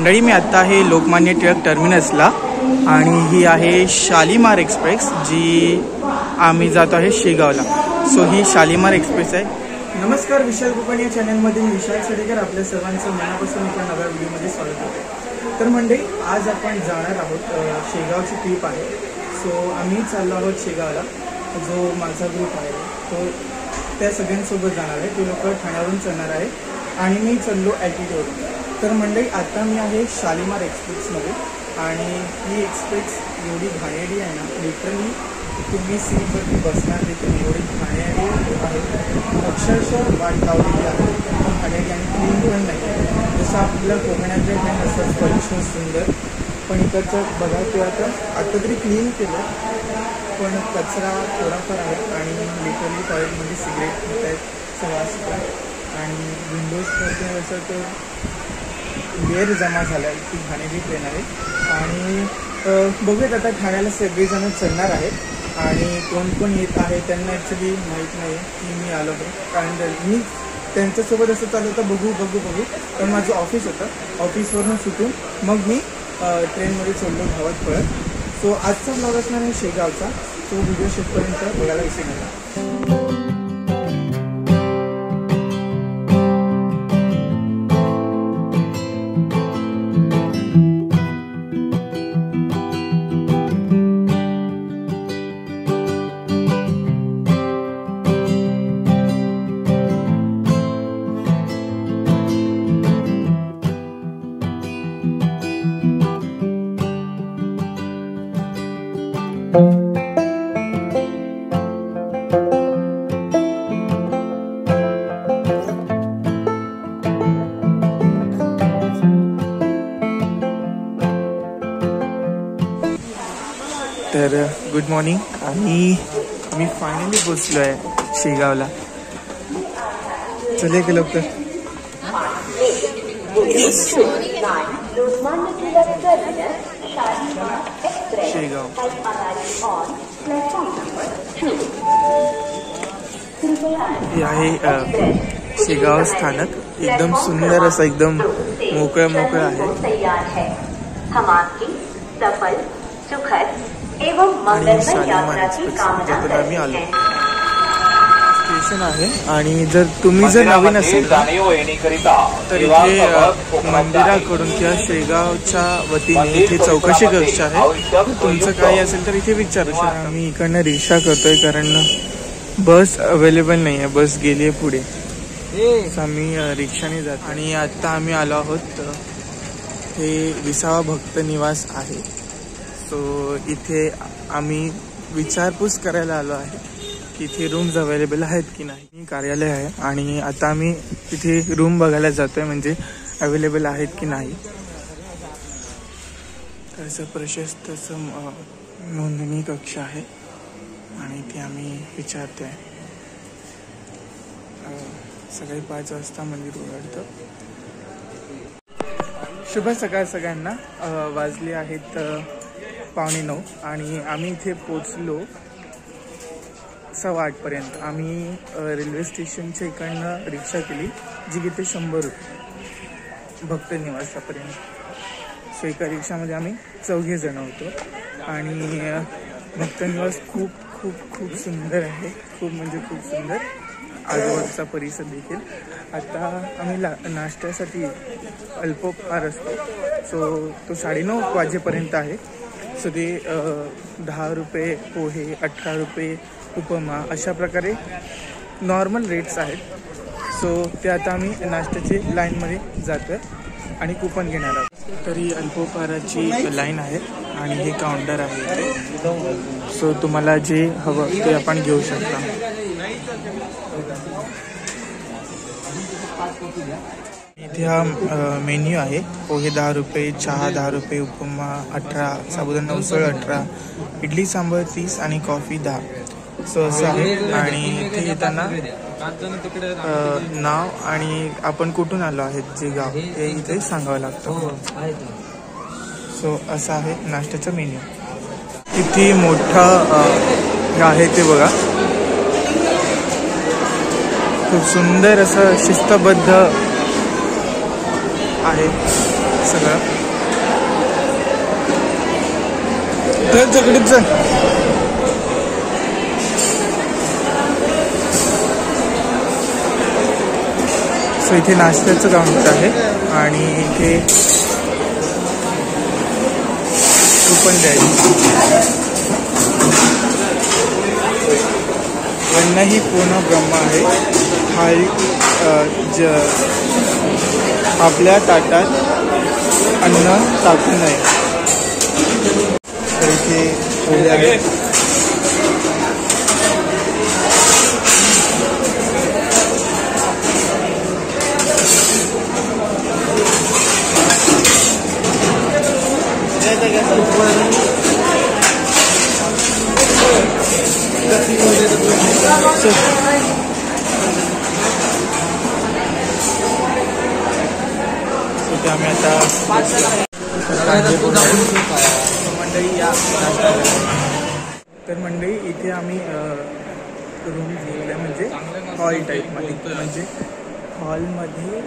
मंडळी मी आत्ता आहे लोकमान्य टिळक टर्मिनसला आणि ही आहे शालीमार एक्सप्रेस जी आम्ही जातो आहे शेगावला। सो ही शालीमार एक्सप्रेस आहे। नमस्कार, विशाल कोकण या चॅनलमधील विशाल सडेकर आपल्या सर्वांचं मनापासून एका नव्या व्हिडिओमध्ये स्वागत करते। तर मंडळी आज आपण जाणार आहोत शेगावची ट्रिप आहे। सो आम्ही चाललो आहोत शेगावला। जो माझा ग्रुप आहे तो त्या सगळ्यांसोबत जाणार आहे। ते लोक ठाण्यावरून चढणार आहे आणि मी चाललो ॲल्टिट्यूडवरून। तर मंडळी आता मी आहे शालीमार एक्सप्रेसमध्ये आणि ही एक्सप्रेस एवढी घाणेरडी आहे ना, लिटरली तुम्ही सीटवरती बसणार देखील एवढी घाणेरडी आहे, अक्षरशः वाट लावलेली आहे। घाणेरडी आणि क्लीन पण नाही आहे। जसं आपल्या कोकणातल्या काही नसतं स्वच्छ सुंदर, पण इकडचं बघा किंवा आता तरी क्लीन केलं पण कचरा थोडाफार आहे आणि लिटरली टॉयलेटमध्ये सिगरेट खात आहेत सगळं आणि विंडोजवरती असं तर वेअर जमा झाला आहे। ती घाणेरडी ट्रेन आहे आणि बघूयात आता ठाण्याला सगळेजण चढणार आहेत आणि कोण कोण येत आहे त्यांना ॲक्च्युली माहीत नाही की मी आलो आहे, कारण मी त्यांच्यासोबत असं चालू होतं बघू पण माझं ऑफिस होतं। ऑफिसवरून सुटून मग मी ट्रेनमध्ये चढलो धावत पळत। सो आजचा ब्लॉग असणार आहे शेगावचा। तो व्हिडिओ शेवटपर्यंत बघायला विसरू नका। तर गुड मॉर्निंग आणि आम्ही फायनली पोचलो आहे शेगावला। चले की लवकर। शेगाव हे आहे शेगाव स्थानक। एकदम सुंदर असं एकदम मोकळं आहे आणि शालीमार एक्सप्रेस ज्यातून आम्ही आलो स्टेशन आहे। आणि जर तुम्ही जर नवीन असेल तर इथे मंदिराकडून किंवा शेगावच्या वतीने इथे चौकशी कक्ष आहे। तुमचं काही असेल तर इथे विचारू शकता। आम्ही इकडनं रिक्षा करतोय कारण बस अवेलेबल नाही आहे, बस गेली आहे पुढे। आम्ही रिक्षाने जातो आणि आता आम्ही आलो आहोत हे विसावा भक्त निवास आहे। सो इथे आम्ही विचारपूस करायला आलो आहे की इथे रूम्स अवेलेबल आहेत की नाही। कार्यालय आहे आणि आता आम्ही तिथे रूम बघायला जातोय म्हणजे अवेलेबल आहेत की नाही। असं प्रशस्त असं नोंदणी कक्ष आहे आणि इथे आम्ही विचारतोय। सकाळी 5 वाजता मंदिर उघडतं। शुभ सकाळ सगळ्यांना। वाजले आहेत 9:15 आणि आम्ही इथे पोचलो 7:15 पर्यंत। आम्ही रेल्वे स्टेशनच्या इकडनं रिक्षा केली जी घेते 100 रुपये भक्त निवासापर्यंत। सो एका रिक्षामध्ये आम्ही 4 जण होतो आणि भक्त निवास खूप सुंदर आहे, खूप म्हणजे खूप सुंदर। आजूबाजूचा परिसर देखील। आता आम्ही नाश्त्यासाठी अल्पोपहार असतो सो तो 9:30 वाजेपर्यंत आहे। सो ते 10 रुपये पोहे, 18 रुपये उपमा, अशा प्रकारे नॉर्मल रेट्स आहेत। सो ते आता आम्ही नाश्त्याची लाईनमध्ये जातो आहे आणि कुपन घेणार आहोत। तरी अल्पोपहाराची लाईन आहे आणि हे काउंटर आहे इथे। सो तुम्हाला जे हवं ते आपण घेऊ शकता। इथे हा मेन्यू आहे। पोहे 10 रुपये, चहा 10 रुपये, उपमा 18, साबुदाणा उसळ 18, इडली सांबार 30 आणि कॉफी 10। सो असं आहे। आणि इथे येताना नाव आणि आपण कुठून आलो आहेत जे गाव ते इथे सांगावं लागतं। सो असं आहे नाश्त्याचा मेन्यू। किती मोठं आहे ते बघा, खूप सुंदर असं शिस्तबद्ध आहे सगळं। चकडीच सो इथे नाश्त्याचं काउंटर आहे आणि इथे कूपन द्यायचं. अन्न ही पूर्ण ब्रह्म आहे. आपल्या ताटात अन्न टाकू नये. तर इथे पोहे आहे. आम्ही आता मंडळी या. तर मंडळी इथे आम्ही रूम घेतल्या म्हणजे हॉल टाईपमध्ये, म्हणजे हॉलमध्ये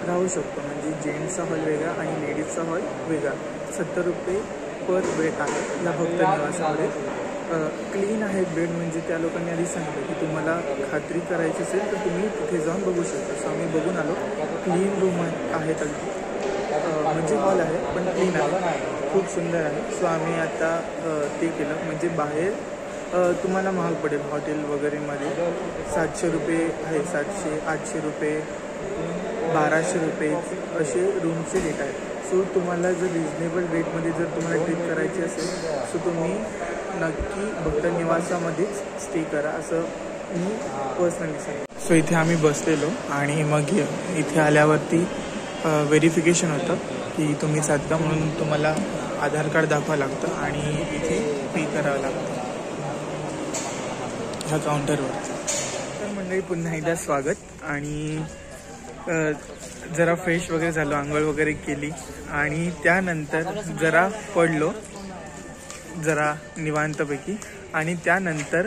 राहू शकतो. म्हणजे जेंट्सचा हॉल वेगळा आणि लेडीजचा हॉल वेगळा. 70 रुपये पर बेड आहे या भक्त निवासामध्ये. क्लीन आहे बेड, म्हणजे त्या लोकांनी आधी सांगितलं की तुम्हाला खात्री करायची असेल तर तुम्ही तिथे जाऊन बघू शकता. सो आम्ही बघून आलो. क्लीन रूम आहेत अगदी, म्हणजे हॉल आहे पण क्लीन आहे, खूप सुंदर आहे. सो आम्ही आता ते केलं. म्हणजे बाहेर तुम्हाला महाग पडेल हॉटेल वगैरेमध्ये. 700 रुपये आहे, 700, 800 रुपये, 1200 रुपये असे रूमचे रेट आहेत. सो तुम्हाला जर रिजनेबल रेटमध्ये जर तुम्हाला ट्रिप करायची असेल सो तुम्ही नक्की भक्त निवासामध्येच स्टे करा असं मी पर्सनली सांगतो. सो इथे आम्ही बसलेलो आणि मग इथे आल्यावरती व्हेरिफिकेशन होतं की तुम्ही साधका म्हणून तुम्हाला आधार कार्ड दाखवावं लागतं आणि इथे पे करावं लागतं ह्या काउंटरवर. तर मंडळी पुन्हा एकदा स्वागत. आणि जरा फ्रेश वगैरे झालो, आंघोळ वगैरे केली आणि त्यानंतर जरा पडलो जरा निवांतपैकी. आणि त्यानंतर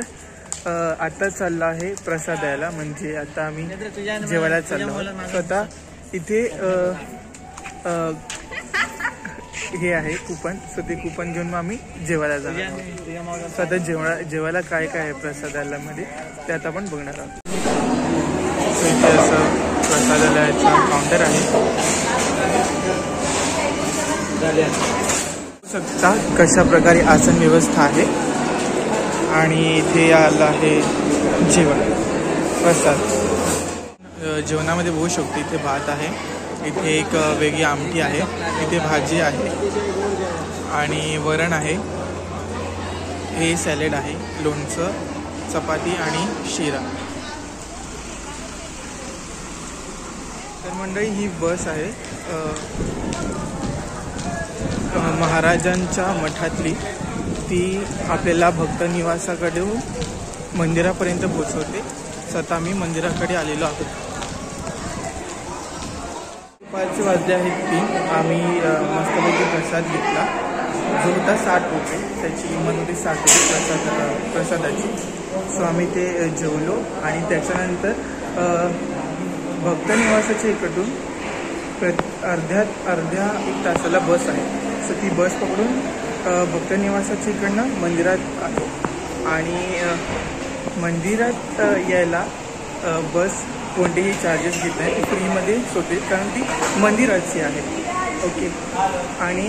आता चाललं आहे प्रसाद द्यायला. म्हणजे आता आम्ही जेवायला चाललो. स्वतः इथे हे आहे कूपन. सो ते कूपन घेऊन मग आम्ही जेवायला जाणार. स्वतः जेवायला काय काय आहे प्रसादालयामध्ये ते आता आपण बघणार आहोत. सो इथे असं प्रसादालयाचं काउंटर आहे. शकता कशा प्रकारे आसन व्यवस्था आहे. आणि इथे आलं आहे जेवण प्रसाद. जेवणामध्ये बघू शकतो इथे भात आहे, इथे एक वेगळी आमटी आहे, इथे भाजी आहे आणि वरण आहे, हे सॅलेड आहे, लोणचं, चपाती आणि शिरा. तर मंडळी ही बस आहे महाराजांच्या मठातली. ती आपल्याला भक्त निवासाकडून मंदिरापर्यंत पोहोचवते. स्वतः आम्ही मंदिराकडे आलेलो आहोत. दुपारचे वाजले आहेत 3. आम्ही मस्तपैकी प्रसाद घेतला जो होता 60 रुपये. त्याची किंमत होती 60 रुपये प्रसादाची. सो आम्ही ते जेवलो आणि त्याच्यानंतर भक्त निवासाच्या इकडून अर्ध्या 1 तासाला बस आहे. सो ती बस पकडून भक्त निवासाच्या इकडनं मंदिरात आलो. आणि मंदिरात यायला बस कोणतेही चार्जेस घेत नाही, ती फ्रीमध्ये सोडते कारण ती मंदिराची आहे. ओके. आणि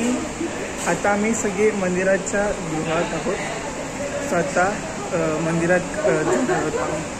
आता आम्ही सगळे मंदिराच्या गृहात आहोत. सो आता मंदिरात जाणार आहोत.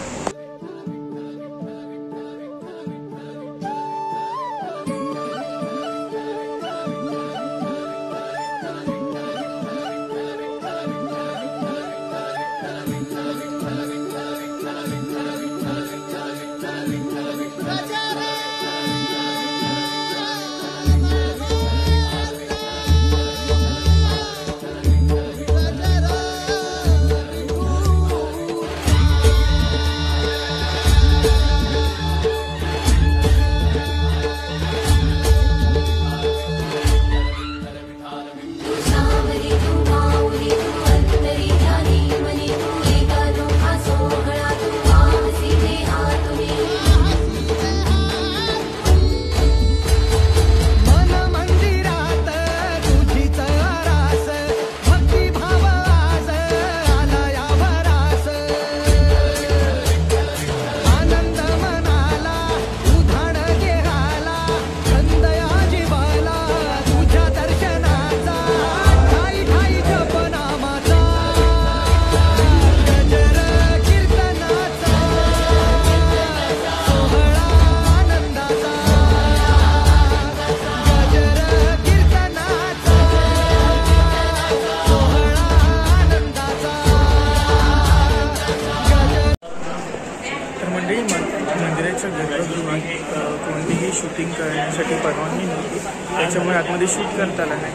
त्याच्यामुळे आतमध्ये शूट करता आला नाही.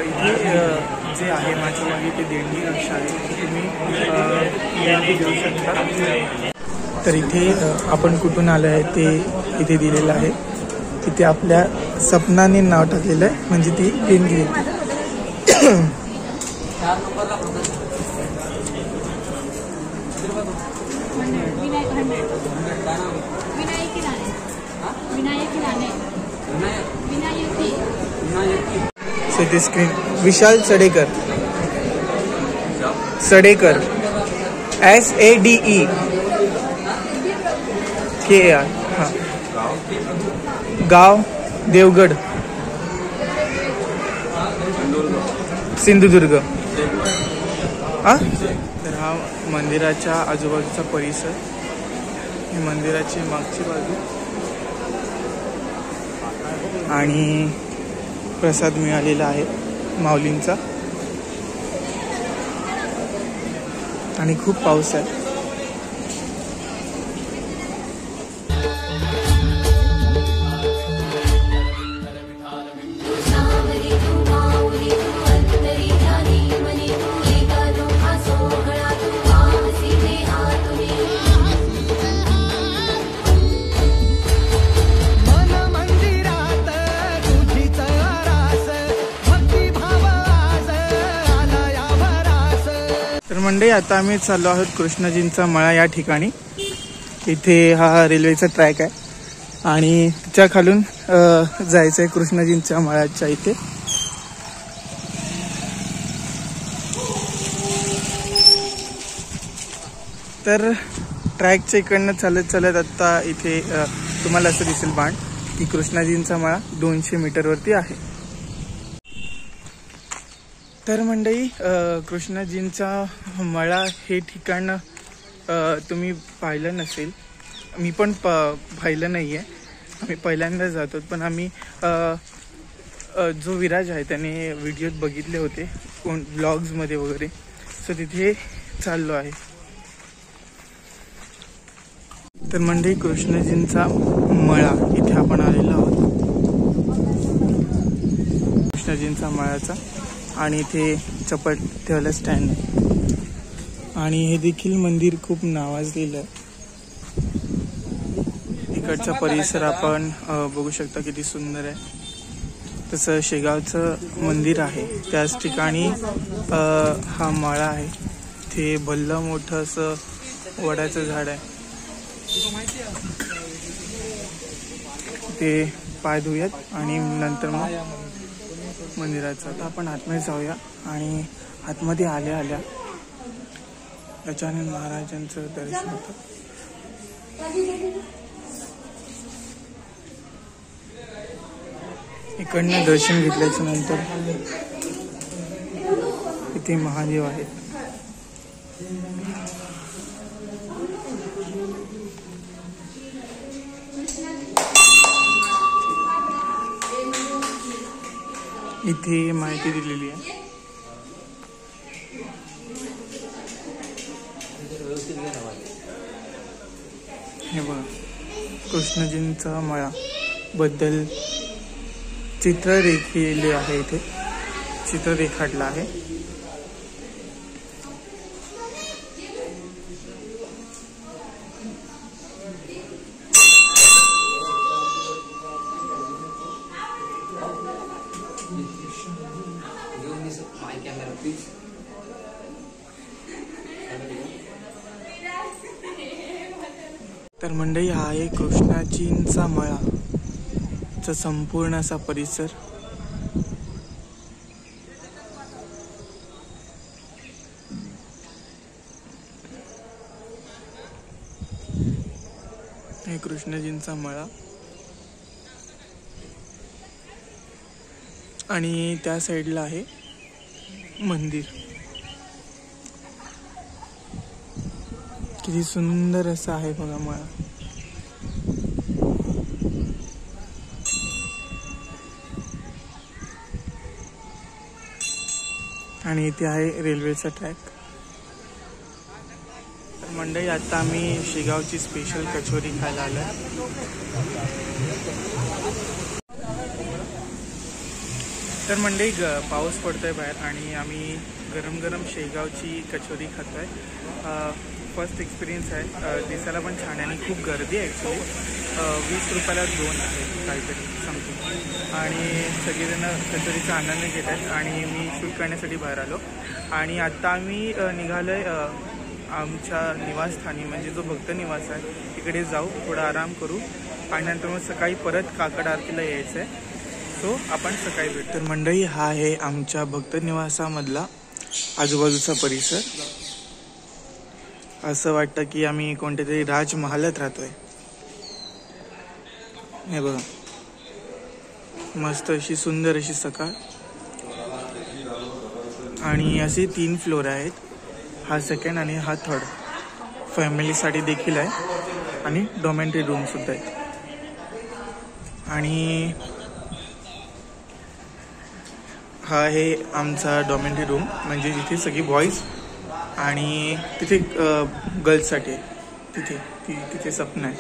इथे जे आहे माझ्या मागे ते देणगी रिक्षा आहे, तुम्ही देणगी घेऊ शकता. तर इथे आपण कुठून आलो आहे ते इथे दिलेलं आहे. इथे आपल्या सपनाने नाव टाकलेलं आहे, म्हणजे ती देणगी देते. सिटी स्क्रीन विशाल सडेकर, सडेकर SADEKAR. हां, गाव देवगड, सिंधुदुर्ग. हां, तर हा मंदिराच्या आजूबाजूचा परिसर, ही मंदिराची मागची बाजू. आणि प्रसाद मिळालेला आहे माऊलींचा. आणि खूप पाऊस आहे. मंडळी, आता आम्ही चाललो आहोत कृष्णजींचा मळा या ठिकाणी. इथे हा रेल्वेचा ट्रॅक आहे आणि त्याच्या खालून जायचं आहे कृष्णजींच्या मळ्याच्या इथे. तर ट्रॅकच्या इकडनं चालत चालत आता इथे तुम्हाला असं दिसेल बाण की कृष्णजींचा मळा 200 मीटरवरती आहे. तर मंडळी, कृष्णजींचा मळा हे ठिकाण तुम्ही पाहिलं नसेल, मी पण पाहिलं नाही आहे. आम्ही पहिल्यांदा जातो, पण आम्ही जो विराज आहे त्याने व्हिडिओत बघितले होते ब्लॉग्समध्ये वगैरे, सो तिथे चाललो आहे. तर मंडळी, कृष्णजींचा मळा इथे आपण आलेलो आहोत, कृष्णजींचा मळाचा. आणि इथे चप्पल ठेवायला स्टँड आहे. आणि हे देखील मंदिर खूप नावाजलेलं आहे. इकडचा परिसर आपण बघू शकता किती सुंदर आहे. तसं शेगावचं मंदिर आहे त्याच ठिकाणी हा मळा आहे. ते भल्लं मोठं असं वडाचं झाड आहे. ते पाय धुयात आणि नंतर मग मंदिराचं. आता आपण आतमध्ये जाऊया. आणि आतमध्ये आल्या आल्या गजानन महाराजांचं दर्शन होतं. इकडनं दर्शन घेतल्याच्या नंतर इथे महादेव आहेत. इथे माहिती दिलेली आहे. हे बघा, कृष्णजींचा मळा बद्दल चित्र रेखिले आहे. इथे चित्र रेखाटलं आहे. तर मंडळी, हा आहे कृष्णाजींचा मळाचा संपूर्ण असा परिसर. हे कृष्णजींचा मळा आणि त्या साईडला आहे मंदिर. किती सुंदर असं आहे बघा मळा. आणि इथे आहे रेल्वेचा ट्रॅक. तर मंडळी, आता आम्ही शेगावची स्पेशल कचोरी खायला आलोय. तर मंडळी पाऊस पडतोय बाहेर आणि आम्ही गरम गरम शेगावची कचोरी खातोय. फर्स्ट एक्सपिरियन्स आहे. दिसायला पण छान आहे आणि खूप गर्दी आहे ॲक्च्युली. 20 रुपयाला 2 आहे काहीतरी समथिंग. आणि सगळेजण कचोरीचा आनंद घेत आहेत आणि मी शूट करण्यासाठी बाहेर आलो. आणि आत्ता आम्ही निघालो आहे आमच्या निवासस्थानी, म्हणजे जो भक्त निवास आहे तिकडे जाऊ, थोडा आराम करू आणि नंतर मग सकाळी परत काकड आरतीला यायचं आहे. सो आपण सकाळी भेटू. तर मंडळी हा आहे आमच्या भक्त निवासामधला आजूबाजूचा परिसर. असं वाटतं की आम्ही कोणत्या तरी राजमहालात राहतोय. हे बघा, मस्त अशी सुंदर अशी सकाळ. आणि असे 3 फ्लोर आहेत. हा सेकंड आणि हा थर्ड. फॅमिलीसाठी देखील आहे आणि डॉमेंटरी रूम सुद्धा आहे. आणि हा आहे आमचा डॉमेंटरी रूम, म्हणजे जिथे सगळी बॉईज आणि तिथे गर्ल्ससाठी आहे. तिथे स्वप्न आहे.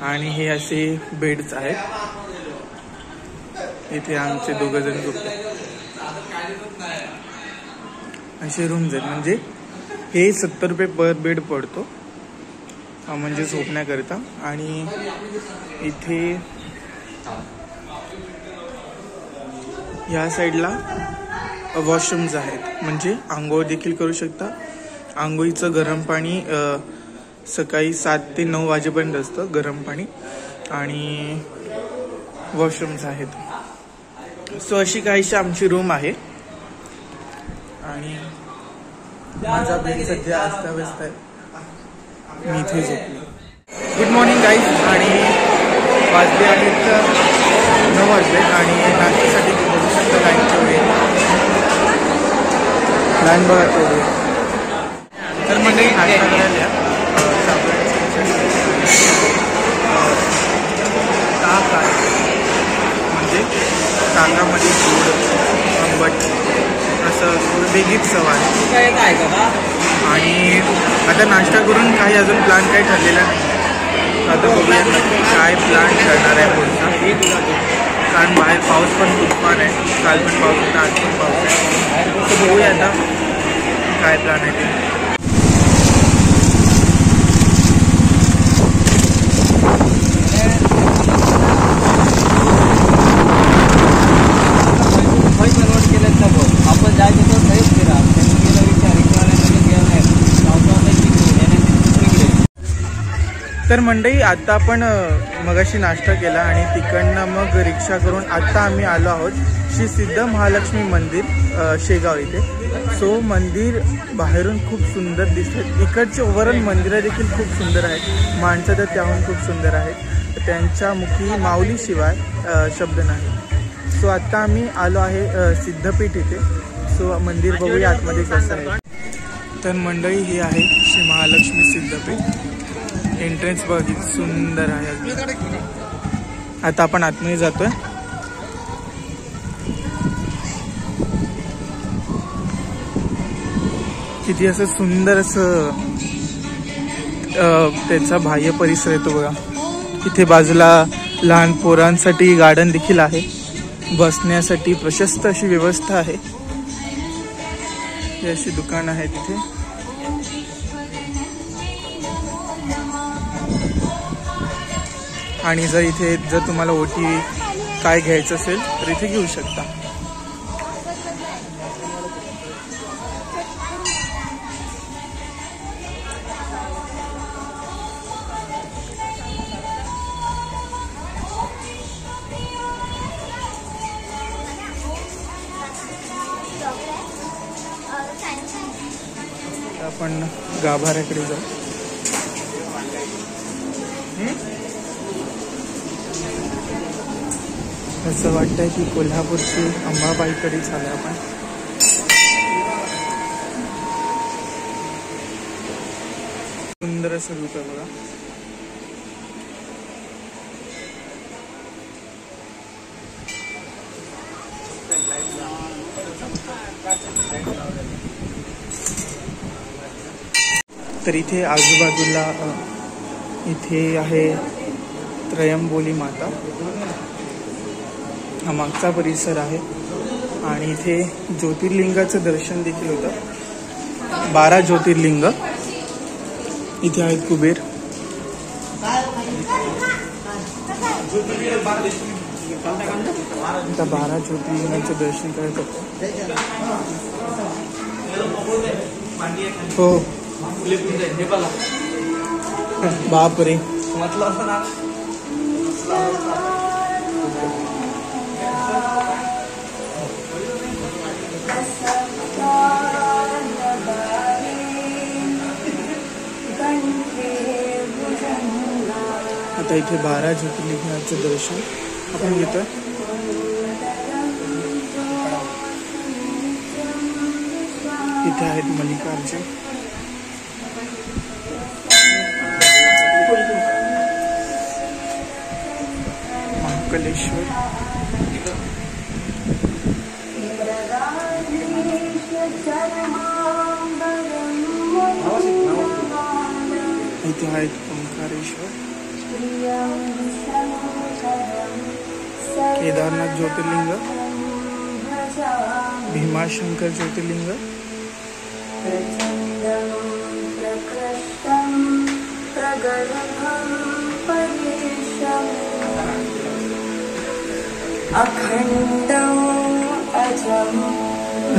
आणि हे असे बेड्स आहेत. इथे आमचे 2 जण झोपले. असे रूम्स आहेत. म्हणजे हे 70 रुपये पर बेड पडतो, म्हणजे झोपण्याकरिता. आणि इथे या साईडला वॉशरूम्स आहेत, म्हणजे आंघोळ देखील करू शकता. आंघोळीचं गरम पाणी सकाळी 7 ते 9 वाजेपर्यंत असतं गरम पाणी. आणि वॉशरूम्स आहेत. सो अशी काहीशी आमची रूम आहे. आणि माझा बेड सध्या अस्ताव्यस्त आहे. मी इथे झोपलो. Good morning guys. आणि वाजले आहेत 9 वाजले आणि नाश्त्यासाठी बघू शकता लाईन तेवढी. लाईन बघा तेवढी. तर मंडळी नाश्ता करायला ताक आहे, म्हणजे ताकामध्ये दूध आंबट असं वेगळीच चव आहे. आणि आता नाश्ता करून काही अजून प्लॅन काही ठरलेला नाही. आता बघूया नक्की काय प्लॅन ठरणार आहे पुढचा. कारण बाहेर पाऊस पण तुफान आहे. काल पण पाऊस होता, आज पण पाऊस आहे. तर बघूया आता काय प्लॅन आहे ते. तर मंडळी आता आपण मगाशी नाश्ता केला आणि तिकडनं मग रिक्षा करून आता आम्ही आलो आहोत श्री सिद्ध महालक्ष्मी मंदिर शेगाव इथे. सो मंदिर बाहेरून खूप सुंदर दिसतं. इकडचे ओव्हरऑल मंदिरं देखील खूप सुंदर आहेत. माणसं तर त्याहून खूप सुंदर आहेत. त्यांच्या मुखी माऊलीशिवाय शब्द नाही. सो आता आम्ही आलो आहे सिद्धपीठ इथे. सो मंदिर बघूया आतमध्ये कसं आहे. तर मंडळी हे आहे श्री महालक्ष्मी सिद्धपीठ. एंट्रन्स बघ सुंदर आहे. आता आपण आतमध्ये जातोय. किती असं सुंदर असं त्याचा बाह्य परिसर येतो बघा. इथे बाजूला लहान पोरांसाठी गार्डन देखील आहे. बसण्यासाठी प्रशस्त अशी व्यवस्था आहे. ही अशी दुकान आहे तिथे. आणि जर तुम्हाला ओटी काय घ्यायचं असेल तर इथे घेऊ शकता. आपण गाभाऱ्याकडे जाऊ. असं वाटतंय की कोल्हापूरची अंबाबाईकडे झालं आपण. सुंदर असं रूप आहे बघा. तर इथे आजूबाजूला इथे आहे त्रयंबोली माता. हा मागचा परिसर आहे आणि इथे ज्योतिर्लिंगाचं दर्शन देखील होतं. 12 ज्योतिर्लिंग इथे आहेत. कुबेर आता 12 ज्योतिर्लिंगांचं दर्शन करत होतं. हो बापरे. आता इथे 12 ज्योतिर्लिंगाचं दर्शन आपण घेतोय. इथे आहेत मल्लिकार्जुन, महाकालेश्वर, इथे आहेत ओंकारेश्वर, केदारनाथ ज्योतिर्लिंग, भीमाशंकर ज्योतिर्लिंग,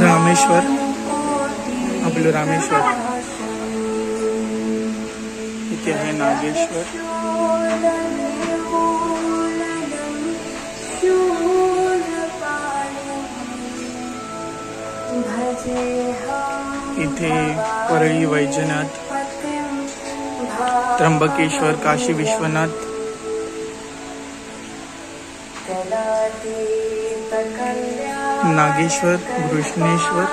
रामेश्वर, आपलं रामेश्वर. इथे आहे नागेश्वर, इथे परळी वैजनाथ, त्र्यंबकेश्वर, काशी विश्वनाथ, नागेश्वर, कृष्णेश्वर,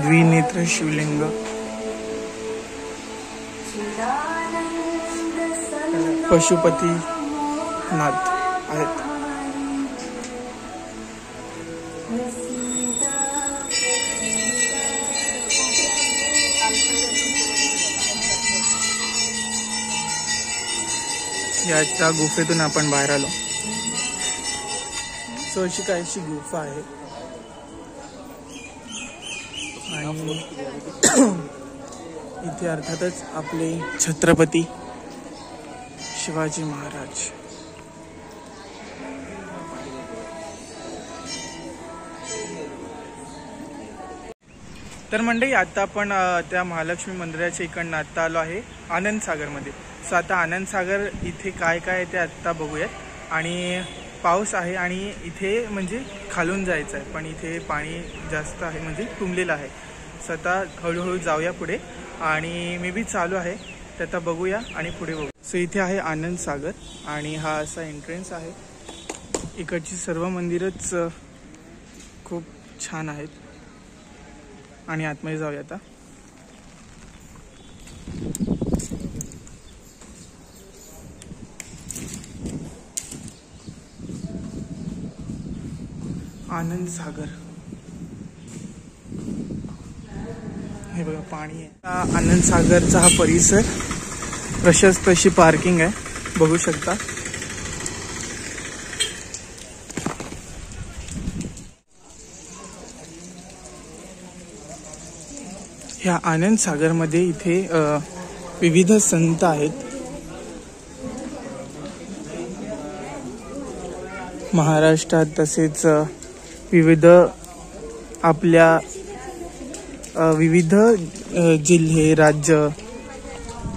द्विनेत्र शिवलिंग, पशुपतीनाथ आहेत. याच्या गुफेतून आपण बाहेर आलो. सो अशी काहीशी गुफा आहे आणि इथे अर्थातच आपले छत्रपती शिवाजी महाराज. तर मंडळी आता आपण त्या महालक्ष्मी मंदिराच्या इकडनं आत्ता आलो आहे आनंदसागरमध्ये. सो आता आनंदसागर इथे काय काय आहे ते आत्ता बघूयात. आणि पाऊस आहे आणि इथे म्हणजे खालून जायचं आहे पण इथे पाणी जास्त आहे म्हणजे तुंबलेलं आहे. सो आता हळूहळू जाऊया पुढे आणि मे बी चालू आहे तर आता बघूया आणि पुढे बघू. सो इथे आहे आनंदसागर आणि हा असा एंट्रन्स आहे. इकडची सर्व मंदिरच खूप छान आहेत आणि आतमध्ये जाऊया आता. आनंदसागर हे बघा पाणी आहे. आनंदसागरचा हा परिसर प्रशस्त अशी पार्किंग आहे बघू शकता. ह्या आनंदसागरमध्ये इथे विविध संत आहेत. महाराष्ट्रात तसेच विविध आपल्या विविध जिल्हे राज्य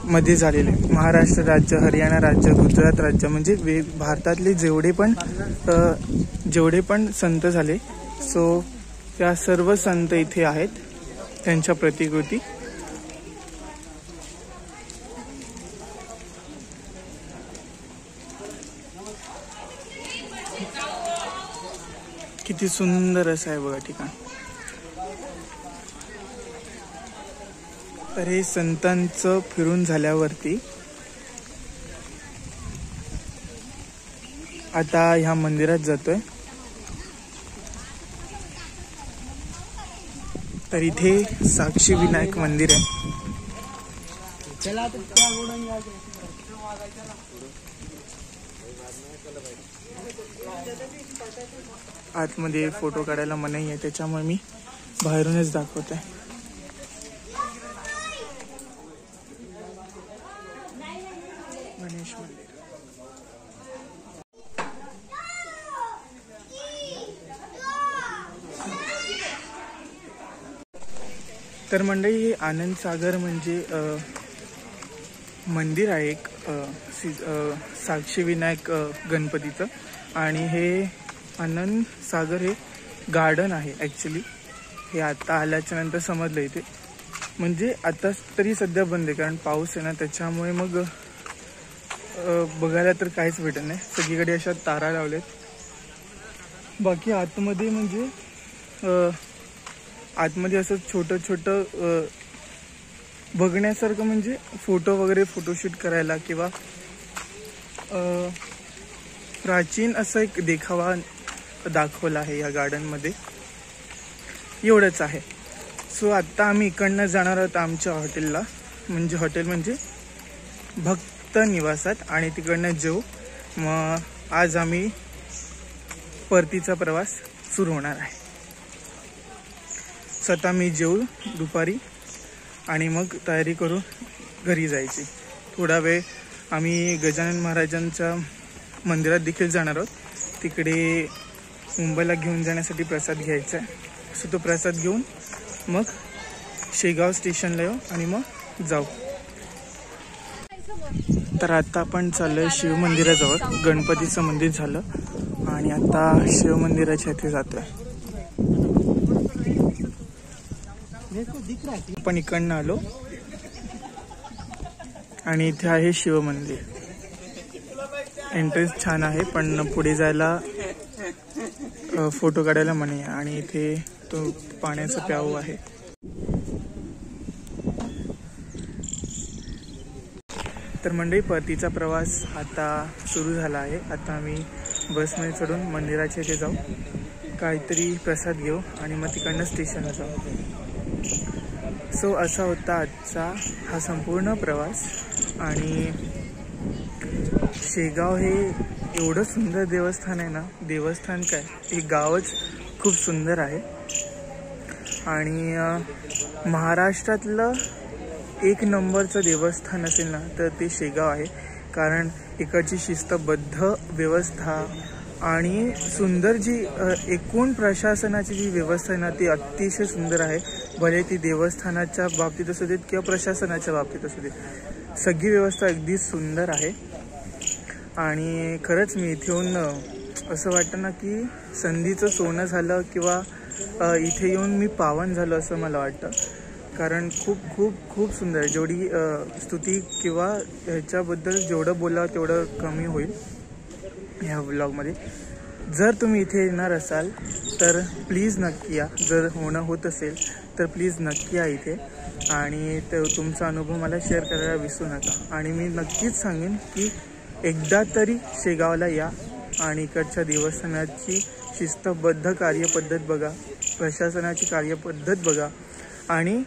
मध्ये झालेले. महाराष्ट्र राज्य, हरियाणा राज्य, गुजरात राज्य म्हणजे भारतातले जेवढे पण संत झाले सो त्या सर्व संत इथे आहेत. त्यांच्या प्रतिकृती किती सुंदर असं आहे बघा ठिकाण. तर हे संतांचं फिरून झाल्यावरती आता ह्या मंदिरात जातोय. तर इथे साक्षी विनायक मंदिर आहे. आतमध्ये फोटो काढायला मनाई आहे, त्याच्यामुळे मी बाहेरूनच दाखवत आहे. गणेश मंदिर. तर मंडळी, आनंद सागर म्हणजे मंदिर आहे एक साक्षी विनायक गणपतीचं. आणि हे आनंद सागर हे गार्डन आहे ॲक्च्युली. हे आता आल्याच्या नंतर समजलं इथे, म्हणजे आता तरी सध्या बंद आहे कारण पाऊस आहे ना, त्याच्यामुळे मग बघायला तर काहीच भेटत नाही. सगळीकडे अशा तारा लावल्यात. बाकी आतमध्ये म्हणजे आतमध्ये असं छोटं छोटं बघण्यासारखं, म्हणजे फोटो वगैरे फोटोशूट करायला किंवा प्राचीन असं एक देखावा दाखवला आहे या गार्डनमध्ये, एवढंच आहे. सो आत्ता आम्ही इकडनं जाणार आहोत आमच्या हॉटेलला, म्हणजे हॉटेल म्हणजे भक्त निवासात, आणि तिकडनं जेऊ. मग आज आम्ही परतीचा प्रवास सुरू होणार आहे. स्वतः मी जेऊ दुपारी आणि मग तयारी करून घरी जायची. थोडा वेळ आम्ही गजानन महाराजांच्या मंदिरात देखील जाणार आहोत. तिकडे मुंबईला घेऊन जाण्यासाठी प्रसाद घ्यायचा आहे. सो तो प्रसाद घेऊन मग शेगाव स्टेशनला येऊ आणि मग जाऊ. तर आता आपण चाललोय शिव मंदिराजवळ. गणपतीचं मंदिर झालं आणि आता शिव मंदिराच्या इथे जातोय. आपण इकडनं आलो आणि इथे आहे शिव मंदिर. एंट्रन्स छान आहे, पण पुढे जायला फोटो काढायला मनाई आहे. आणि इथे तो पाण्याचा प्याऊ आहे. तर मंडळी, परतीचा प्रवास आता सुरू झाला आहे. आता आम्ही बसमध्ये चढून मंदिराच्या इथे जाऊ, काहीतरी प्रसाद घेऊ आणि मग तिकडनं स्टेशनला जाऊ. सो असा होता आजचा हा संपूर्ण प्रवास. आणि शेगाव हे एवढं सुंदर देवस्थान आहे ना, देवस्थान काय, हे गावच खूप सुंदर आहे. आणि महाराष्ट्रातलं एक नंबरचं देवस्थान असेल ना तर ते शेगाव आहे. कारण इकडची शिस्तबद्ध व्यवस्था आणि सुंदर जी एकूण प्रशासनाची जी व्यवस्था आहे ना, ती अतिशय सुंदर आहे. भले ती देवस्थानाच्या बाबतीत असू देत किंवा प्रशासनाच्या बाबतीत असू देत, सगळी व्यवस्था अगदी सुंदर आहे. आणि खरंच मी इथे येऊन असं वाटतं ना की संधीचं सोनं झालं किंवा इथे येऊन मी पावन झालो असं मला वाटतं. कारण खूप खूप खूप सुंदर आहे. जेवढी स्तुती किंवा ह्याच्याबद्दल जेवढं बोलावं तेवढं कमी होईल ह्या व्लॉगमध्ये. जर तुम्ही इथे येणार असाल तर प्लीज नक्की या. जर होणं होत असेल तर प्लीज नक्की या इथे. आणि तुमचा अनुभव मला शेअर करायला विसरू नका. आणि मी नक्कीच सांगेन की एकदा तरी शेगावला या आणि इकडच्या देवस्थानाची शिस्तबद्ध कार्यपद्धत बघा, प्रशासनाची कार्यपद्धत बघा आणि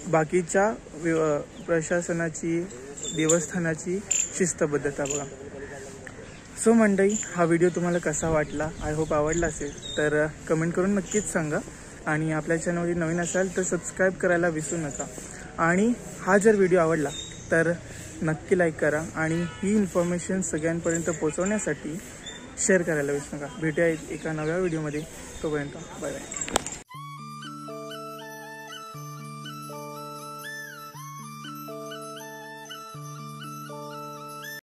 बाकीच्या प्रशासनाची, देवस्थानाची शिस्तबद्धता बघा. सो मंडळी, हा व्हिडिओ तुम्हाला कसा वाटला? आय होप आवडला असेल तर कमेंट करून नक्कीच सांगा. आणि आपल्या चॅनलमध्ये नवीन असाल तर सबस्क्राईब करायला विसरू नका. आणि हा जर व्हिडिओ आवडला तर नक्की लाईक करा. आणि ही इन्फॉर्मेशन सगळ्यांपर्यंत पोहोचवण्यासाठी शेअर करायला विसरू नका. भेटूया एका नव्या व्हिडिओमध्ये. तोपर्यंत बाय बाय.